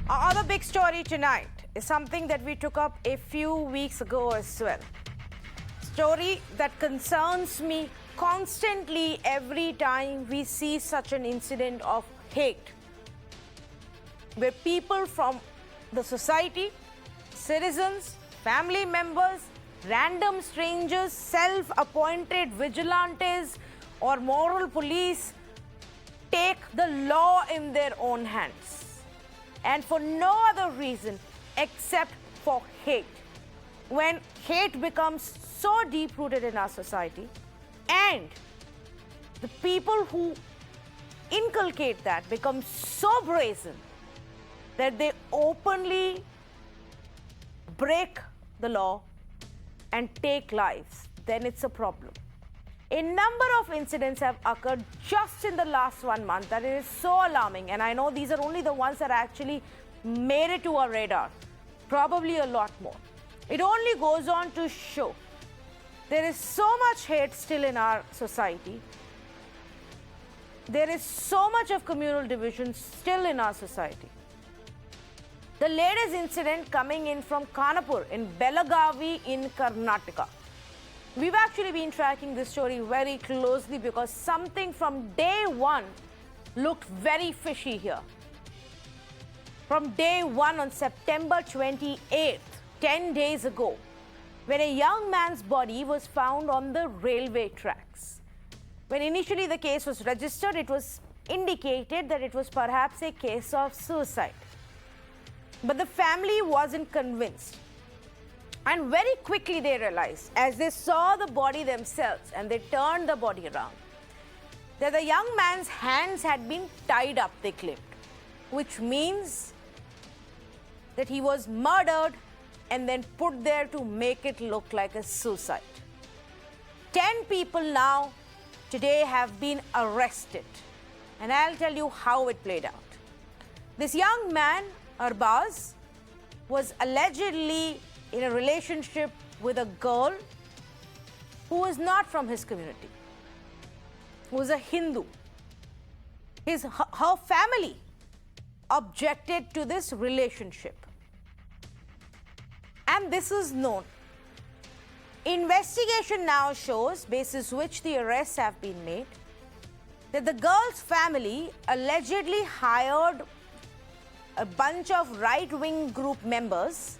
Our other big story tonight is something that we took up a few weeks ago as well. Story that concerns me constantly every time we see such an incident of hate, where people from the society, citizens, family members, random strangers, self-appointed vigilantes or moral police take the law in their own hands. And for no other reason except for hate. When hate becomes so deep-rooted in our society, and the people who inculcate that become so brazen that they openly break the law and take lives, then it's a problem. A number of incidents have occurred just in the last 1 month that it is so alarming, and I know these are only the ones that actually made it to our radar. Probably a lot more. It only goes on to show there is so much hate still in our society. There is so much of communal division still in our society. The latest incident coming in from Kanapur in Belagavi in Karnataka. We've actually been tracking this story very closely because something from day one looked very fishy here. From day one on September 28th, 10 days ago, when a young man's body was found on the railway tracks. When initially the case was registered, it was indicated that it was perhaps a case of suicide. But the family wasn't convinced. And very quickly they realized, as they saw the body themselves and they turned the body around, that the young man's hands had been tied up, they claimed, which means that he was murdered and then put there to make it look like a suicide. 10 people now today have been arrested, and I'll tell you how it played out. This young man, Arbaz, was allegedly in a relationship with a girl who was not from his community, who was a Hindu. Her family objected to this relationship. And this is known. Investigation now shows, basis which the arrests have been made, that the girl's family allegedly hired a bunch of right-wing group members,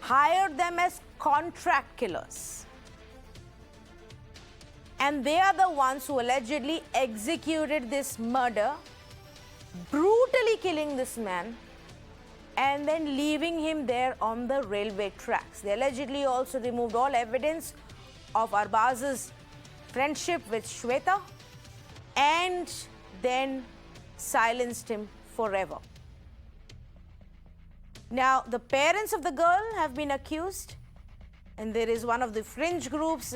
hired them as contract killers. And they are the ones who allegedly executed this murder, brutally killing this man and then leaving him there on the railway tracks. They allegedly also removed all evidence of Arbaz's friendship with Shweta and then silenced him forever. Now, the parents of the girl have been accused, and there is one of the fringe groups,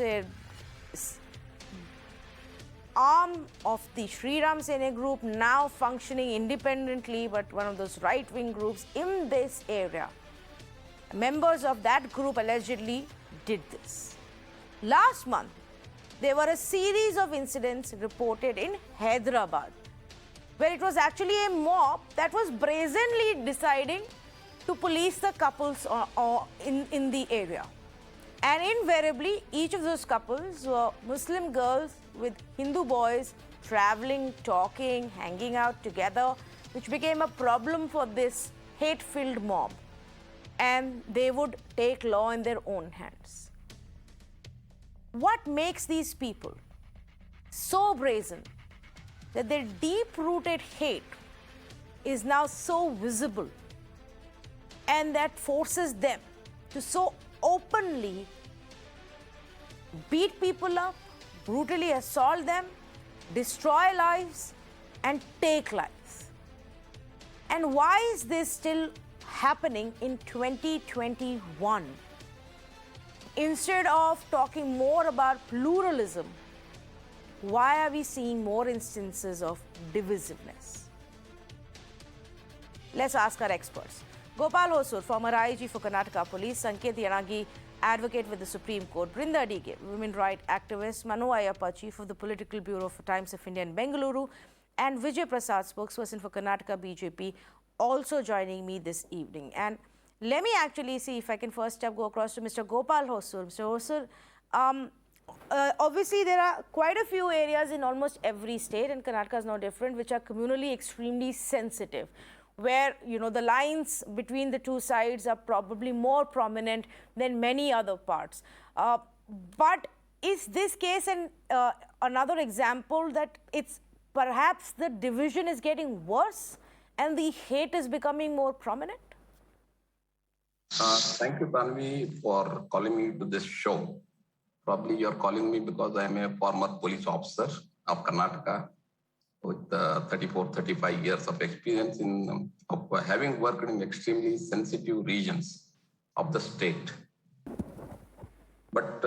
arm of the Sri Ram Sena group, now functioning independently, but one of those right-wing groups in this area. Members of that group allegedly did this. Last month, there were a series of incidents reported in Hyderabad, where it was actually a mob that was brazenly deciding to police the couples in the area. And invariably, each of those couples were Muslim girls with Hindu boys traveling, talking, hanging out together, which became a problem for this hate-filled mob. And they would take law in their own hands. What makes these people so brazen that their deep-rooted hate is now so visible, and that forces them to so openly beat people up, brutally assault them, destroy lives, and take lives? And why is this still happening in 2021? Instead of talking more about pluralism, why are we seeing more instances of divisiveness? Let's ask our experts. Gopal Hosur, former IG for Karnataka Police, Sanket Yanagi, advocate with the Supreme Court, Brinda Dige, women rights activist, Manu Ayappa, chief of the Political Bureau for Times of India in Bengaluru, and Vijay Prasad, spokesperson for Karnataka BJP, also joining me this evening. And let me actually see if I can first go across to Mr. Gopal Hosur. Mr. Hosur, obviously there are quite a few areas in almost every state, and Karnataka is no different, which are communally extremely sensitive, where the lines between the two sides are probably more prominent than many other parts. But is this case another example that it's perhaps the division is getting worse and the hate is becoming more prominent? Thank you, Tanvi, for calling me to this show. Probably you're calling me because I'm a former police officer of Karnataka with 35 years of experience of having worked in extremely sensitive regions of the state. But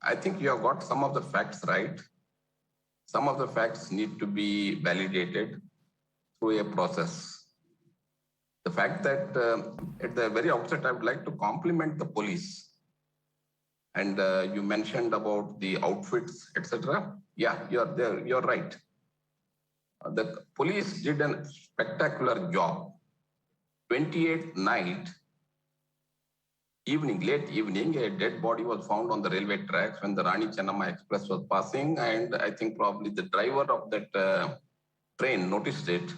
I think you have got some of the facts right. Some of the facts need to be validated through a process. The fact that at the very outset, I would like to compliment the police. And you mentioned about the outfits, etc. Yeah, you're right. The police did a spectacular job. 28th night, late evening, a dead body was found on the railway tracks when the Rani Chennamma Express was passing. And I think probably the driver of that train noticed it,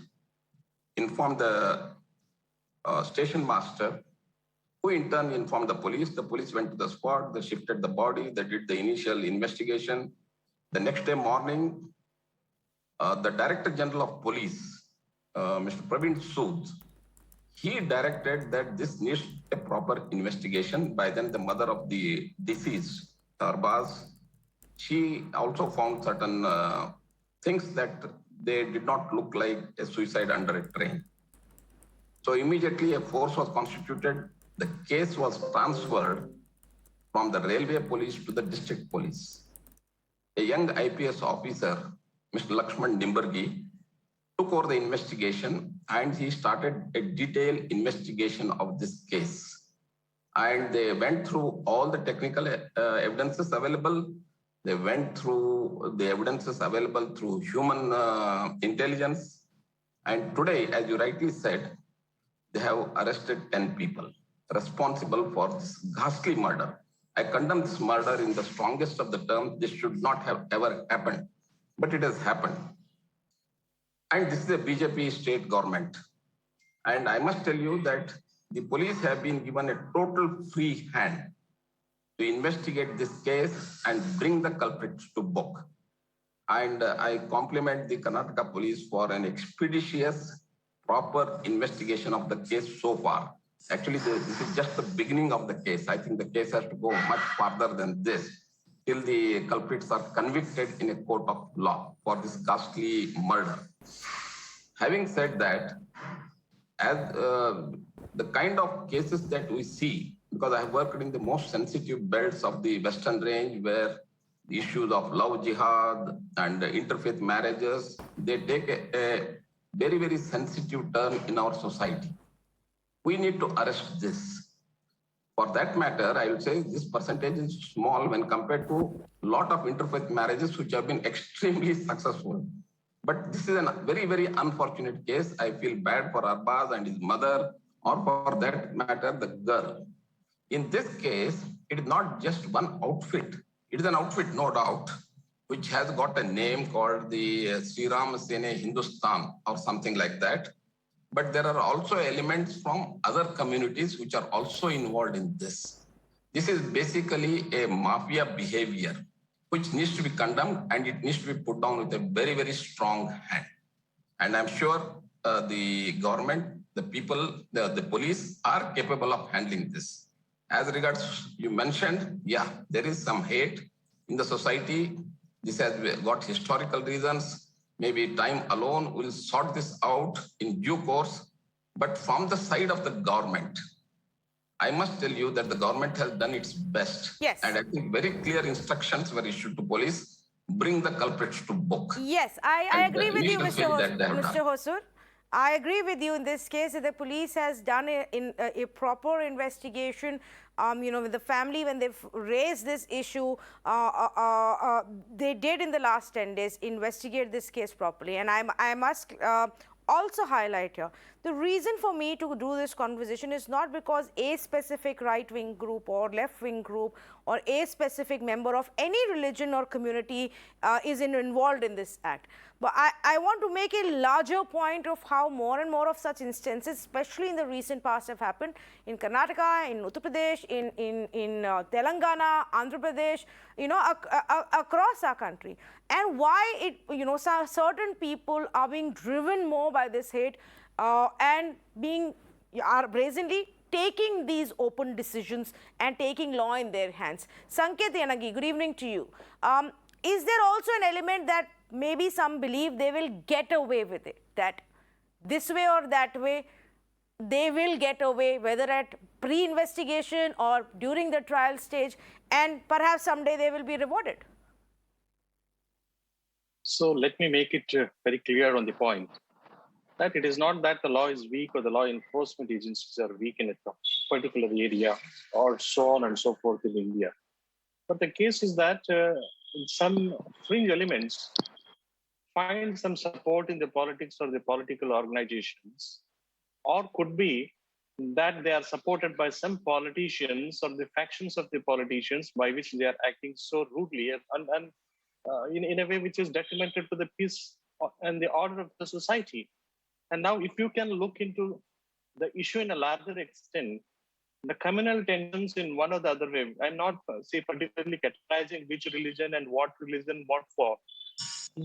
informed the station master, who in turn informed the police. The police went to the spot, they shifted the body, they did the initial investigation. The next day morning, the Director General of Police, Mr. Praveen Sood, he directed that this needs a proper investigation. By then, the mother of the deceased, Arbaz, she also found certain things that they did not look like a suicide under a train. So immediately a force was constituted. The case was transferred from the railway police to the district police. A young IPS officer, Mr. Lakshman Nimbargi, took over the investigation and he started a detailed investigation of this case. And they went through all the technical evidences available. They went through the evidences available through human intelligence. And today, as you rightly said, they have arrested 10 people responsible for this ghastly murder. I condemn this murder in the strongest of the terms. This should not have ever happened, but it has happened. And this is a BJP state government. And I must tell you that the police have been given a total free hand to investigate this case and bring the culprits to book. And I compliment the Karnataka police for an expeditious, proper investigation of the case so far. Actually, this is just the beginning of the case. I think the case has to go much farther than this till the culprits are convicted in a court of law for this ghastly murder. Having said that, as the kind of cases that we see, because I have worked in the most sensitive belts of the Western Range where the issues of love jihad and interfaith marriages, they take a very, very sensitive turn in our society. We need to arrest this. For that matter, I would say this percentage is small when compared to a lot of interfaith marriages which have been extremely successful. But this is a very, very unfortunate case. I feel bad for Arbaz and his mother, or for that matter, the girl. In this case, it is not just one outfit. It is an outfit, no doubt, which has got a name called the Sri Ram Sene Hindustan or something like that. But there are also elements from other communities which are also involved in this. This is basically a mafia behavior which needs to be condemned and it needs to be put down with a very, very strong hand. And I'm sure the government, the people, the police are capable of handling this. As regards, you mentioned, yeah, there is some hate in the society. This has got historical reasons. Maybe time alone will sort this out in due course. But from the side of the government, I must tell you that the government has done its best. Yes. And I think very clear instructions were issued to police, bring the culprits to book. Yes, I agree with you, Mr. Hosur. I agree with you in this case that the police has done a proper investigation. With the family, when they've raised this issue, they did in the last 10 days investigate this case properly. And I must also highlight here, the reason for me to do this conversation is not because a specific right-wing group or left-wing group or a specific member of any religion or community is involved in this act. But I want to make a larger point of how more and more of such instances, especially in the recent past, have happened in Karnataka, in Uttar Pradesh, in Telangana, Andhra Pradesh, across our country. And why certain people are being driven more by this hate and are brazenly taking these open decisions and taking law in their hands. Sanket Yanagi, good evening to you. Is there also an element that maybe some believe they will get away with it, that this way or that way they will get away, whether at pre-investigation or during the trial stage, and perhaps someday they will be rewarded? So let me make it very clear on the point that it is not that the law is weak or the law enforcement agencies are weak in a particular area or so on and so forth in India. But the case is that some fringe elements find some support in the politics or the political organizations, or could be that they are supported by some politicians or the factions of the politicians by which they are acting so rudely and in a way which is detrimental to the peace and the order of the society. And now if you can look into the issue in a larger extent, the communal tensions in one or the other way, I'm not say particularly categorizing which religion and what religion, what for,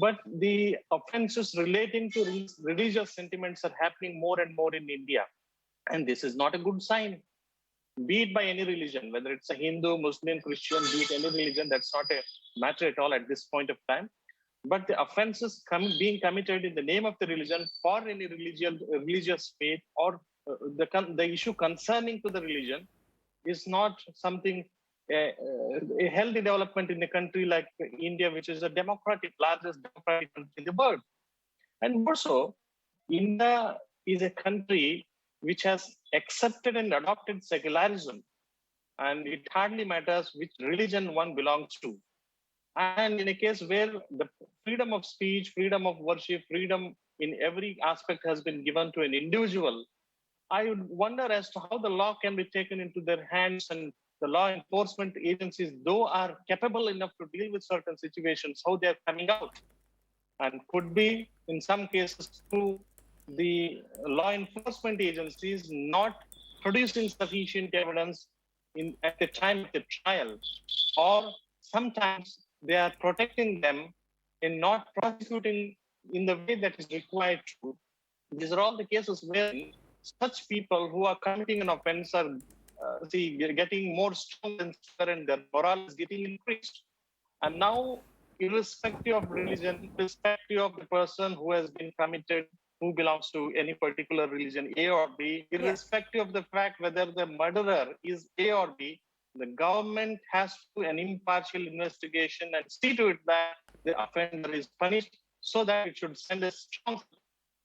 but the offenses relating to religious sentiments are happening more and more in India. And this is not a good sign, be it by any religion, whether it's a Hindu, Muslim, Christian, be it any religion, that's not a matter at all at this point of time. But the offenses being committed in the name of the religion for any religious faith or the issue concerning to the religion is not something, a healthy development in a country like India, which is the largest democratic country in the world. And more so, India is a country which has accepted and adopted secularism, and it hardly matters which religion one belongs to. And in a case where the freedom of speech, freedom of worship, freedom in every aspect has been given to an individual, I would wonder as to how the law can be taken into their hands, and the law enforcement agencies, though are capable enough to deal with certain situations, how they are coming out. And could be in some cases through the law enforcement agencies not producing sufficient evidence at the time of the trial, or sometimes they are protecting them in not prosecuting in the way that is required to. These are all the cases where such people who are committing an offense are getting more strong and their morale is getting increased. And now, irrespective of religion, irrespective of the person who has been committed, who belongs to any particular religion, A or B, irrespective of the fact whether the murderer is A or B, the government has to do an impartial investigation and see to it that the offender is punished, so that it should send a strong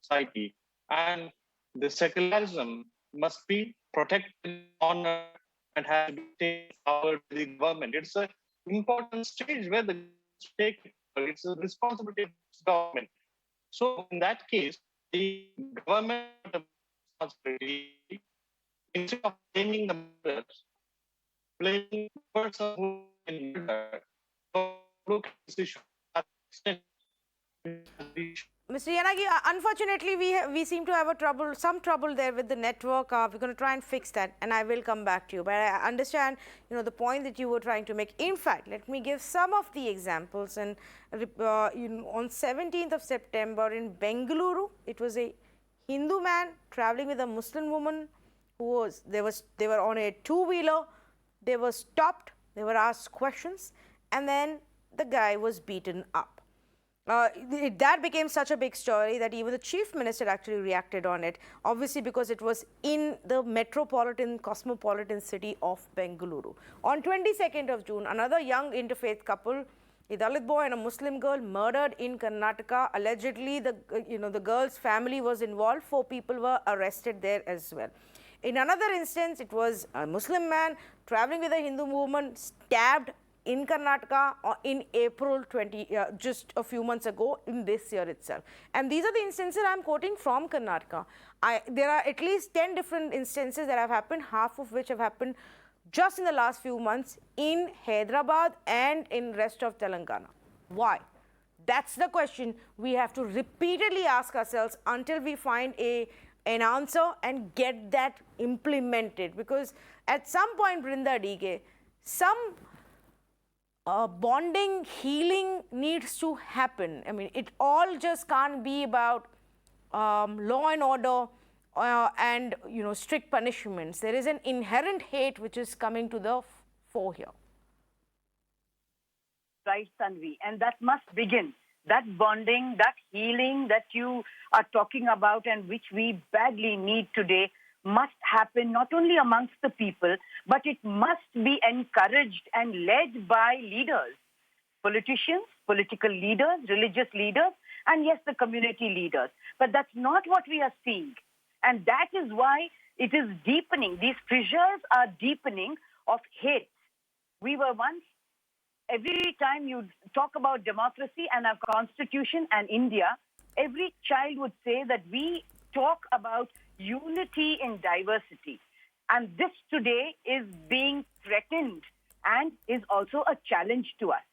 society. And the secularism must be protected, honored, and has to be taken forward by the government. It's an important stage where it's a responsibility of the government. So in that case, the government responsibility, instead of blaming the murderers, blaming the person who is murdered, look at this issue. Mr. Yanagi, unfortunately, we seem to have some trouble there with the network. We're going to try and fix that, and I will come back to you. But I understand, the point that you were trying to make. In fact, let me give some of the examples. And on 17th of September in Bengaluru, it was a Hindu man traveling with a Muslim woman they were on a two-wheeler. They were stopped. They were asked questions, and then the guy was beaten up. That became such a big story that even the chief minister actually reacted on it, obviously because it was in the cosmopolitan city of Bengaluru. On 22nd of June, another young interfaith couple A Dalit boy and a Muslim girl murdered in Karnataka. Allegedly, the girl's family was involved. 4 people were arrested there as well. In another instance, it was a Muslim man traveling with a Hindu woman stabbed in Karnataka in April just a few months ago in this year itself. And these are the instances I'm quoting from Karnataka. There are at least 10 different instances that have happened, half of which have happened just in the last few months in Hyderabad and in rest of Telangana. Why? That's the question we have to repeatedly ask ourselves until we find an answer and get that implemented. Because at some point, Brinda DK, some bonding, healing needs to happen. I mean, it all just can't be about law and order and strict punishments. There is an inherent hate which is coming to the fore here. Right, Tanvi, and that must begin. That bonding, that healing that you are talking about and which we badly need today must happen not only amongst the people, but it must be encouraged and led by leaders, politicians, political leaders, religious leaders, and yes, the community leaders. But that's not what we are seeing. And that is why it is deepening. These fissures are deepening of hate. We were once, every time you talk about democracy and our constitution and India, every child would say that we talk about unity in diversity. And this today is being threatened and is also a challenge to us.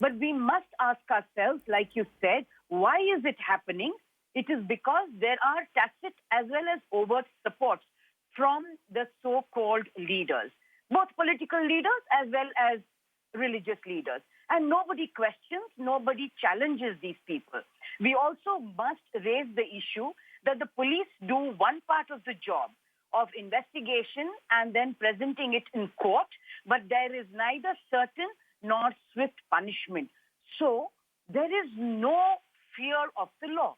But we must ask ourselves, like you said, why is it happening? It is because there are tacit as well as overt supports from the so-called leaders, both political leaders as well as religious leaders. And nobody questions, nobody challenges these people. We also must raise the issue that the police do one part of the job of investigation and then presenting it in court, but there is neither certain nor swift punishment. So there is no fear of the law.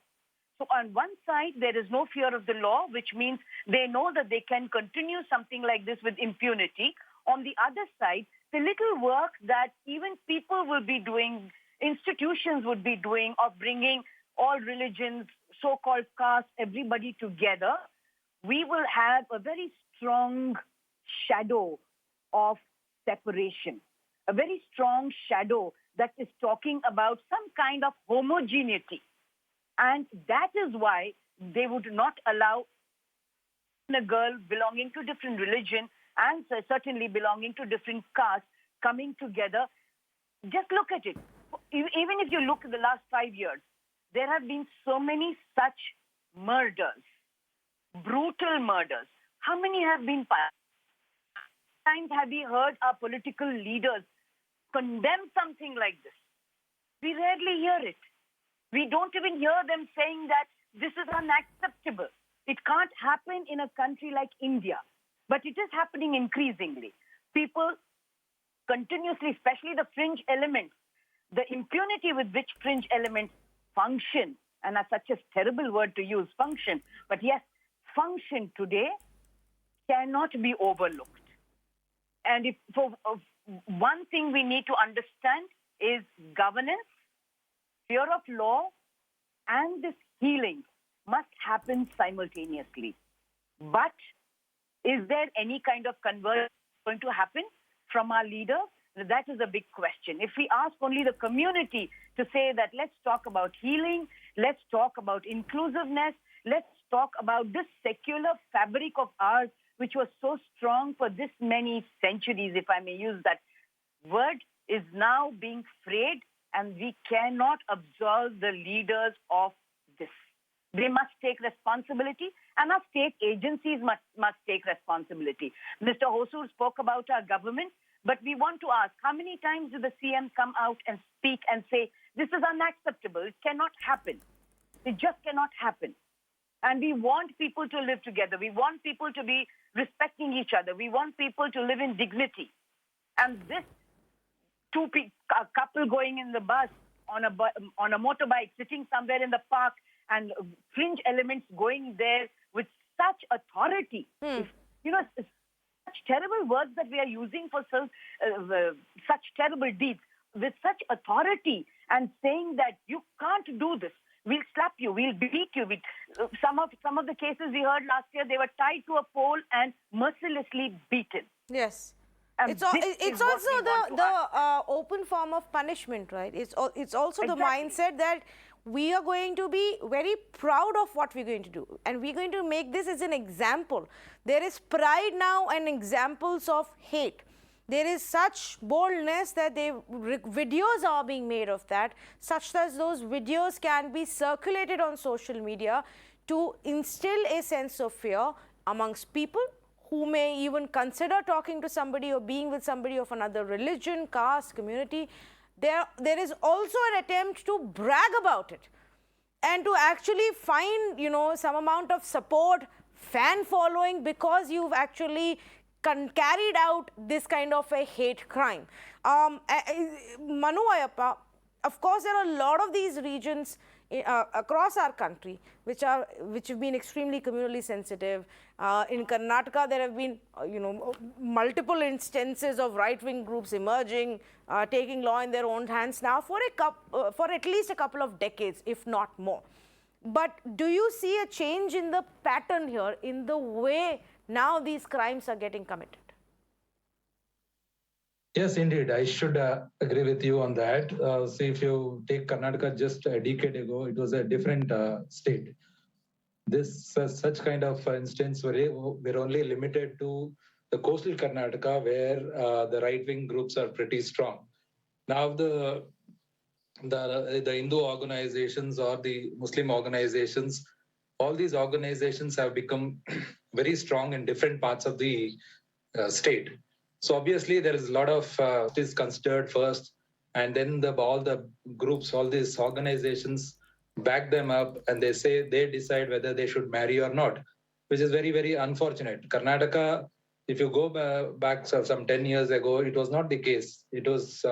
So on one side, there is no fear of the law, which means they know that they can continue something like this with impunity. On the other side, the little work that even people will be doing, institutions would be doing of bringing all religions, so-called castes, everybody together, we will have a very strong shadow of separation, a very strong shadow that is talking about some kind of homogeneity. And that is why they would not allow a girl belonging to different religion and certainly belonging to different castes coming together. Just look at it. Even if you look at the last 5 years, there have been so many such murders, brutal murders. How many have been passed? Times have we heard our political leaders condemn something like this? We rarely hear it. We don't even hear them saying that this is unacceptable. It can't happen in a country like India, but it is happening increasingly. People continuously, especially the fringe elements, the impunity with which fringe elements function, and that's such a terrible word to use, function, but yes, function today cannot be overlooked. And if for one thing we need to understand is governance, fear of law, and this healing must happen simultaneously. But is there any kind of conversion going to happen from our leaders? That is a big question. If we ask only the community to say that let's talk about healing, let's talk about inclusiveness, let's talk about this secular fabric of ours, which was so strong for this many centuries, if I may use that word, is now being frayed, and we cannot absolve the leaders of this. They must take responsibility, and our state agencies must take responsibility. Mr. Hosur spoke about our government, but we want to ask, how many times do the CM come out and speak and say, this is unacceptable, it cannot happen. It just cannot happen. And we want people to live together. We want people to be respecting each other. We want people to live in dignity. And this a couple going in the bus on a motorbike, sitting somewhere in the park, and fringe elements going there with such authority. Such terrible words that we are using for such terrible deeds. with such authority and saying that you can't do this. We'll slap you. We'll beat you. Some of the cases we heard last year, they were tied to a pole and mercilessly beaten. Yes. And It's this is what also we want to the open form of punishment, right? It's also the Exactly. mindset that we are going to be very proud of what we're going to do, and we're going to make this as an example. There is pride now and examples of hate. There is such boldness that videos are being made of that, such that those videos can be circulated on social media to instill a sense of fear amongst people who may even consider talking to somebody or being with somebody of another religion, caste, community. There is also an attempt to brag about it and to actually find, some amount of support, fan following, because you've actually carried out this kind of a hate crime. Manu Ayappa, of course, there are a lot of these regions across our country which have been extremely communally sensitive. In Karnataka, there have been multiple instances of right-wing groups emerging, taking law in their own hands now for at least a couple of decades, if not more. But do you see a change in the pattern here, in the way now these crimes are getting committed? Yes, indeed. I should agree with you on that. So if you take Karnataka just a decade ago, it was a different state. This such kind of instance were only limited to the coastal Karnataka, where the right-wing groups are pretty strong. Now the Hindu organizations or the Muslim organizations, all these organizations have become very strong in different parts of the state. So obviously there is a lot of is considered first, and then all the groups, all these organizations back them up, and they decide whether they should marry or not, which is very, very unfortunate. Karnataka, if you go back some 10 years ago, it was not the case. It was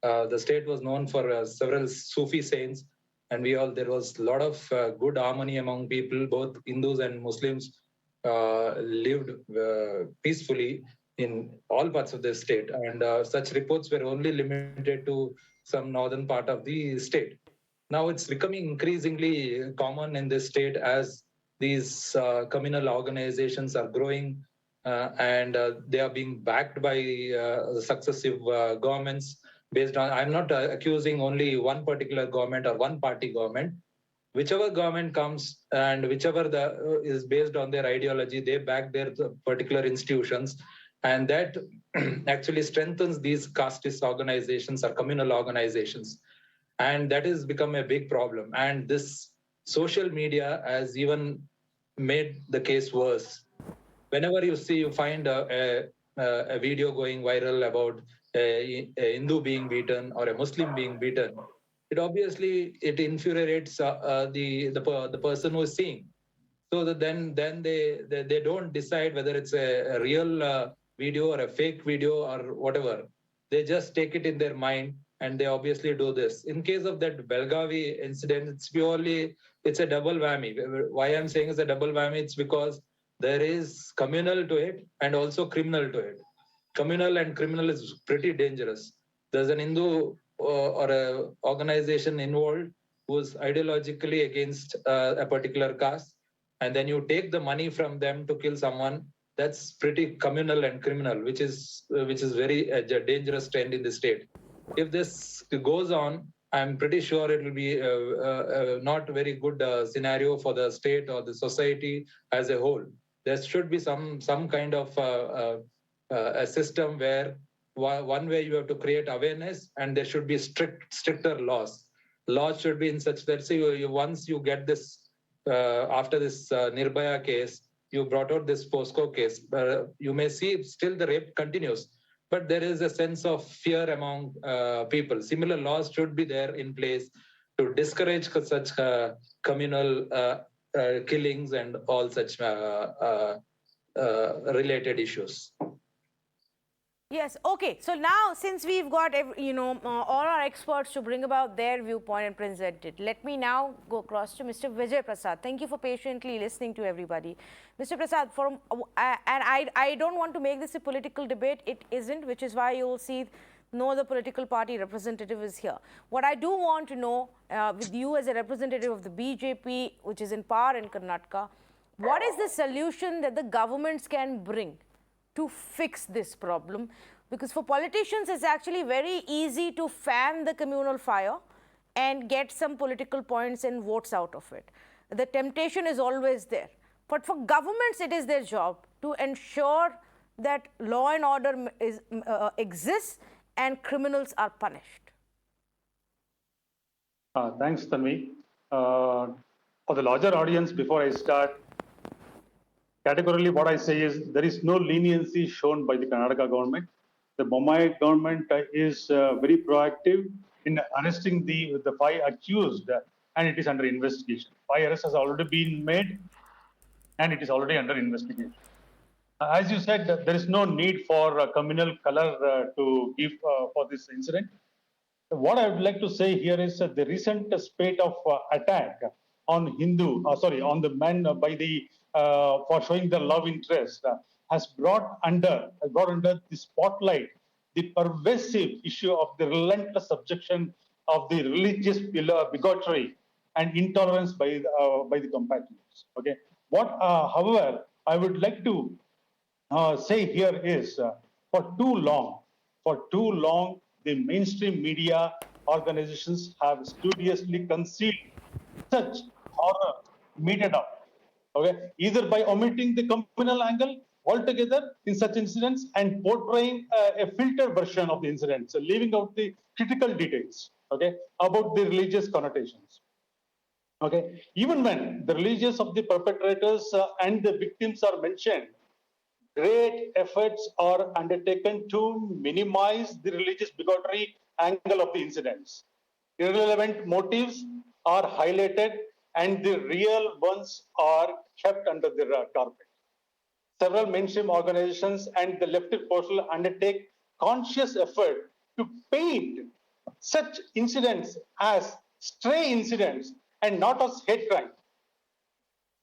the state was known for several Sufi saints, and there was a lot of good harmony among people. Both Hindus and Muslims lived peacefully in all parts of the state, and such reports were only limited to some northern part of the state. Now it's becoming increasingly common in this state as these communal organizations are growing, and they are being backed by successive governments based on, I'm not accusing only one particular government or one party government. Whichever government comes and whichever is based on their ideology, they back their particular institutions. And that actually strengthens these casteist organizations or communal organizations. And that has become a big problem. And this social media has even made the case worse. Whenever you find a video going viral about a Hindu being beaten or a Muslim being beaten, it infuriates the person who is seeing. So that then they don't decide whether it's a real video or a fake video or whatever. They just take it in their mind, and they obviously do this. In case of that Belgavi incident, it's a double whammy. Why I'm saying it's a double whammy, it's because there is communal to it and also criminal to it. Communal and criminal is pretty dangerous. There's an Hindu or a organization involved who's ideologically against a particular caste, and then you take the money from them to kill someone. That's pretty communal and criminal, which is very dangerous trend in the state. If this goes on, I'm pretty sure it will be not a very good scenario for the state or the society as a whole. There should be some kind of a system where one way you have to create awareness, and there should be stricter laws. Laws should be in such that, say, once you get this, after this Nirbhaya case, you brought out this POSCO case, you may see still the rape continues, but there is a sense of fear among people. Similar laws should be there in place to discourage such communal killings and all such related issues. Yes, okay. So now, since we've got all our experts to bring about their viewpoint and present it, let me now go across to Mr. Vijay Prasad. Thank you for patiently listening to everybody. Mr. Prasad, and I don't want to make this a political debate. It isn't, which is why you'll see no other political party representative is here. What I do want to know with you as a representative of the BJP, which is in power in Karnataka, what is the solution that the governments can bring to fix this problem? Because for politicians, it's actually very easy to fan the communal fire and get some political points and votes out of it. The temptation is always there. But for governments, it is their job to ensure that law and order exists and criminals are punished. Thanks, Tanvi. For the larger audience, before I start, categorically what I say is there is no leniency shown by the Karnataka government. The Bommai government is very proactive in arresting the 5 accused, and it is under investigation. 5 arrests has already been made, and it is already under investigation. As you said, there is no need for communal color to give for this incident. What I would like to say here is the recent spate of attack on on the men by the for showing the love interest has brought under the spotlight the pervasive issue of the relentless subjection of the religious bigotry and intolerance by the compatriots. Okay. However, I would like to say here is for too long, the mainstream media organizations have studiously concealed such horror meted up, okay, either by omitting the communal angle altogether in such incidents and portraying a filtered version of the incidents, leaving out the critical details, okay, about the religious connotations. Okay, even when the religions of the perpetrators and the victims are mentioned, great efforts are undertaken to minimize the religious bigotry angle of the incidents. Irrelevant motives are highlighted and the real ones are kept under the carpet. Several mainstream organizations and the leftist portion undertake conscious effort to paint such incidents as stray incidents and not as hate crime.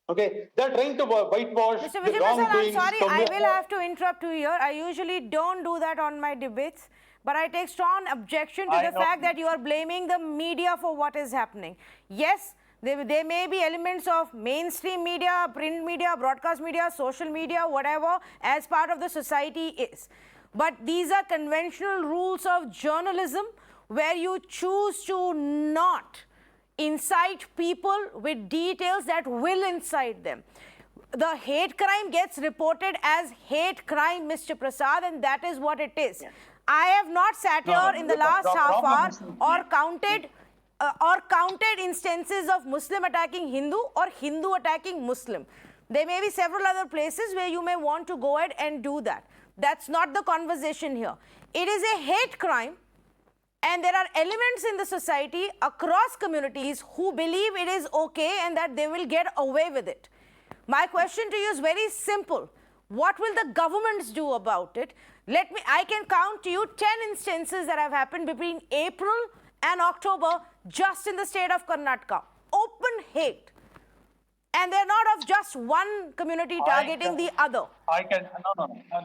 Okay, they're trying to whitewash Mr. the Vijay Prasad, I'm wrongdoings. sorry, I will have to interrupt you here. I usually don't do that on my debates, but I take strong objection to the fact that you are blaming the media for what is happening. Yes, there may be elements of mainstream media, print media, broadcast media, social media, whatever, as part of the society is. But these are conventional rules of journalism where you choose to not incite people with details that will incite them. The hate crime gets reported as hate crime, Mr. Prasad, and that is what it is. Yeah. I have not sat here in the last half hour or counted instances of Muslim attacking Hindu or Hindu attacking Muslim. There may be several other places where you may want to go ahead and do that. That's not the conversation here. It is a hate crime. And there are elements in the society across communities who believe it is okay and that they will get away with it. My question to you is very simple. What will the governments do about it? I can count to you 10 instances that have happened between April and October just in the state of Karnataka. Open hate. And they're not of just one community targeting the other.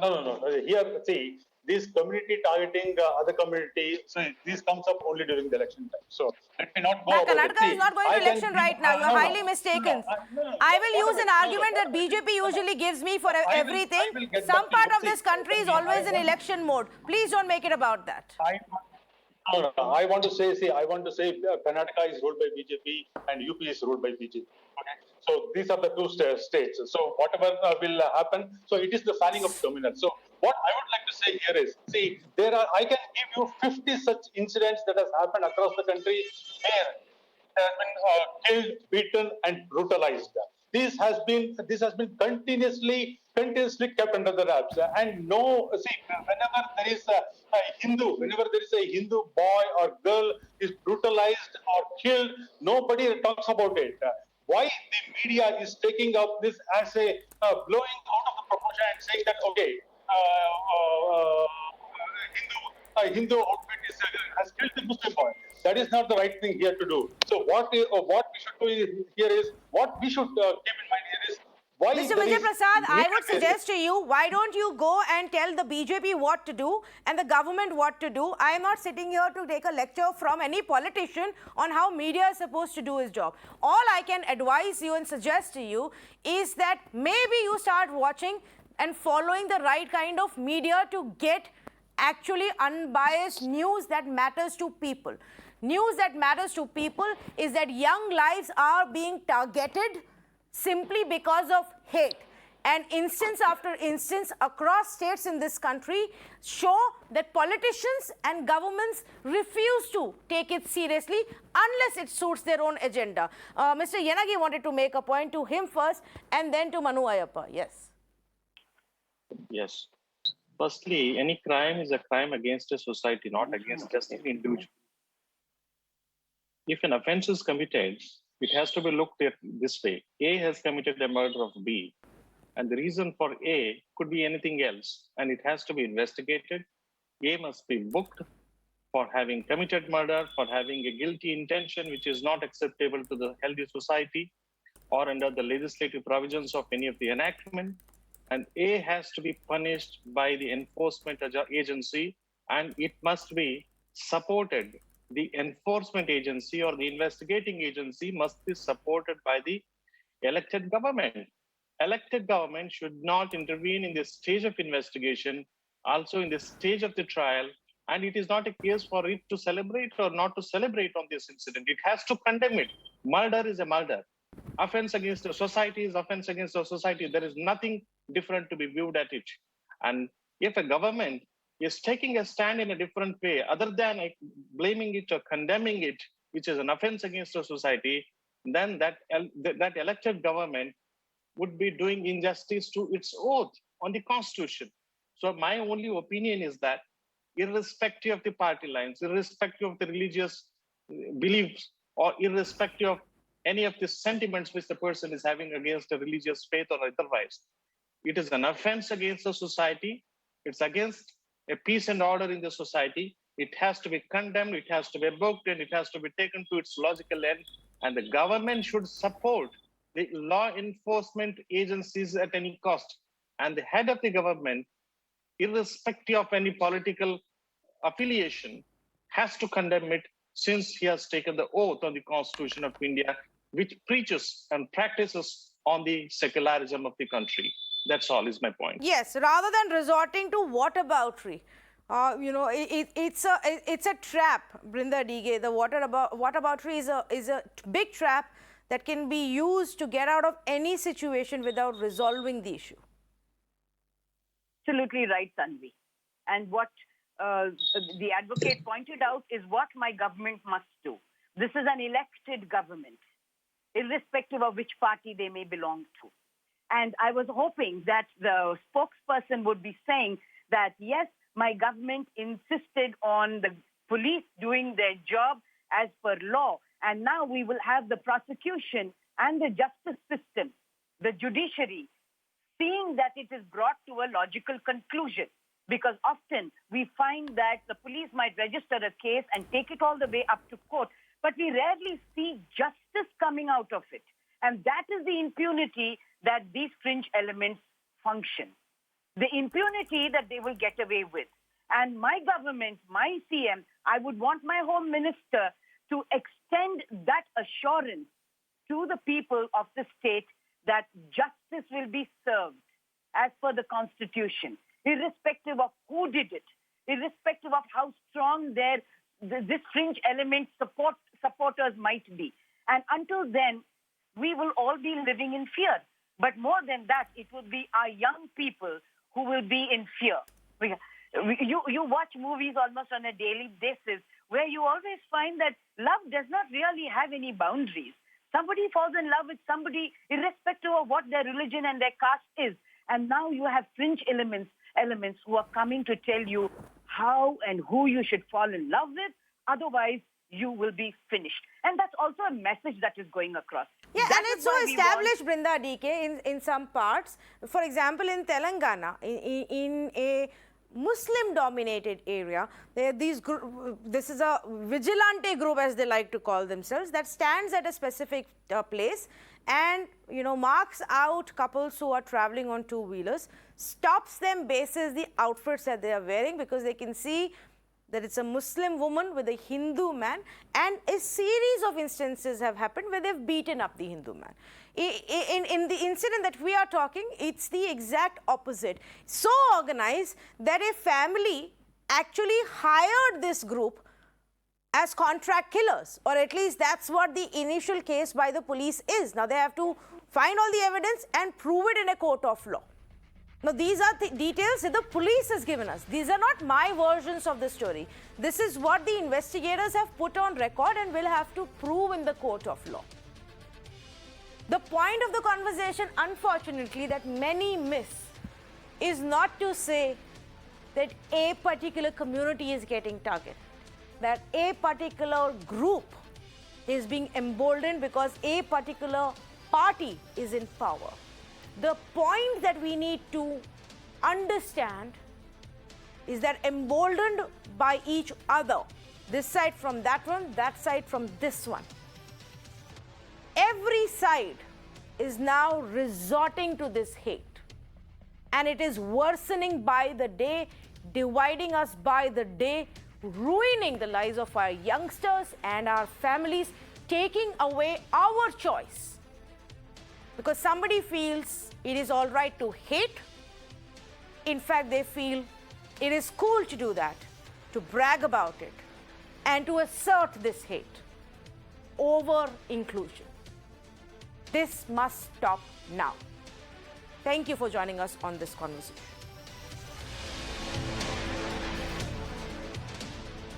No. Here, see, this community targeting other community, so this comes up only during the election time. So let me not go about Karnataka is not going to election right now. You're highly mistaken. I will use an argument that BJP usually gives me for everything. Some part of this country is always in election mode. Please don't make it about that. I want to say Karnataka is ruled by BJP and UP is ruled by BJP. Okay? So these are the two states. So whatever will happen, so it is the fanning of dominance. So what I would like to say here is, see, I can give you 50 such incidents that has happened across the country where there has been killed, beaten, and brutalized. This has been continuously kept under the wraps. And whenever there is a Hindu boy or girl is brutalized or killed, nobody talks about it. Why the media is taking up this as a blowing out of the proportion and saying that Hindu outfit has killed the Muslim boy. That is not the right thing here to do. So what we should do here is, what we should keep in mind here is, why Mr. there Vijay is Prasad, I would need- suggest to you, why don't you go and tell the BJP what to do and the government what to do? I am not sitting here to take a lecture from any politician on how media is supposed to do his job. All I can advise you and suggest to you is that maybe you start watching and following the right kind of media to get actually unbiased news that matters to people. News that matters to people is that young lives are being targeted simply because of hate. And instance after instance across states in this country show that politicians and governments refuse to take it seriously unless it suits their own agenda. Mr. Yanagi wanted to make a point, to him first and then to Manu Ayappa. Yes. Yes. Firstly, any crime is a crime against a society, not against just an individual. If an offense is committed, it has to be looked at this way. A has committed a murder of B, and the reason for A could be anything else, and it has to be investigated. A must be booked for having committed murder, for having a guilty intention which is not acceptable to the healthy society or under the legislative provisions of any of the enactment. And A has to be punished by the enforcement agency, and it must be supported. The enforcement agency or the investigating agency must be supported by the elected government. Elected government should not intervene in the stage of investigation, also in the stage of the trial, and it is not a case for it to celebrate or not to celebrate on this incident. It has to condemn it. Murder is a murder. Offense against a society is offense against a society. There is nothing different to be viewed at it. And if a government is taking a stand in a different way, other than blaming it or condemning it, which is an offense against a society, then that elected government would be doing injustice to its oath on the Constitution. So my only opinion is that irrespective of the party lines, irrespective of the religious beliefs, or irrespective of any of the sentiments which the person is having against a religious faith or otherwise, it is an offense against the society. It's against a peace and order in the society. It has to be condemned, it has to be booked, and it has to be taken to its logical end. And the government should support the law enforcement agencies at any cost. And the head of the government, irrespective of any political affiliation, has to condemn it, since he has taken the oath on the Constitution of India, which preaches and practices on the secularism of the country. That's all is my point. Yes, rather than resorting to whataboutery, it's a trap, Brinda Dige. The whataboutery is a big trap that can be used to get out of any situation without resolving the issue. Absolutely right, Tanvi. And what the advocate pointed out is what my government must do. This is an elected government, irrespective of which party they may belong to. And I was hoping that the spokesperson would be saying that, yes, my government insisted on the police doing their job as per law. And now we will have the prosecution and the justice system, the judiciary, seeing that it is brought to a logical conclusion. Because often we find that the police might register a case and take it all the way up to court, but we rarely see justice coming out of it. And that is the impunity that these fringe elements function. The impunity that they will get away with. And my government, my CM, I would want my Home Minister to extend that assurance to the people of the state that justice will be served as per the Constitution, irrespective of who did it, irrespective of how strong this fringe element supporters might be. And until then, we will all be living in fear. But more than that, it will be our young people who will be in fear. You watch movies almost on a daily basis where you always find that love does not really have any boundaries. Somebody falls in love with somebody irrespective of what their religion and their caste is. And now you have fringe elements who are coming to tell you how and who you should fall in love with. Otherwise, you will be finished. And that's also a message that is going across. Yeah, that and it's so established, Brinda DK, in some parts. For example, in Telangana, in a Muslim-dominated area, this is a vigilante group, as they like to call themselves, that stands at a specific place and marks out couples who are traveling on two-wheelers, stops them bases the outfits that they are wearing, because they can see that it's a Muslim woman with a Hindu man, and a series of instances have happened where they've beaten up the Hindu man. In the incident that we are talking, it's the exact opposite. So organized that a family actually hired this group as contract killers, or at least that's what the initial case by the police is. Now they have to find all the evidence and prove it in a court of law. Now these are the details that the police has given us. These are not my versions of the story. This is what the investigators have put on record and will have to prove in the court of law. The point of the conversation, unfortunately, that many miss is not to say that a particular community is getting targeted, that a particular group is being emboldened because a particular party is in power. The point that we need to understand is that emboldened by each other, this side from that one, that side from this one, every side is now resorting to this hate. And it is worsening by the day, dividing us by the day, ruining the lives of our youngsters and our families, taking away our choice. Because somebody feels it is all right to hate. In fact, they feel it is cool to do that, to brag about it, and to assert this hate over inclusion. This must stop now. Thank you for joining us on this conversation.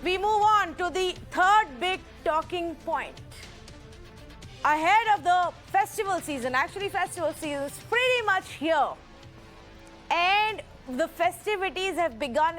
We move on to the third big talking point. Ahead of the festival season, actually festival season is pretty much here, and the festivities have begun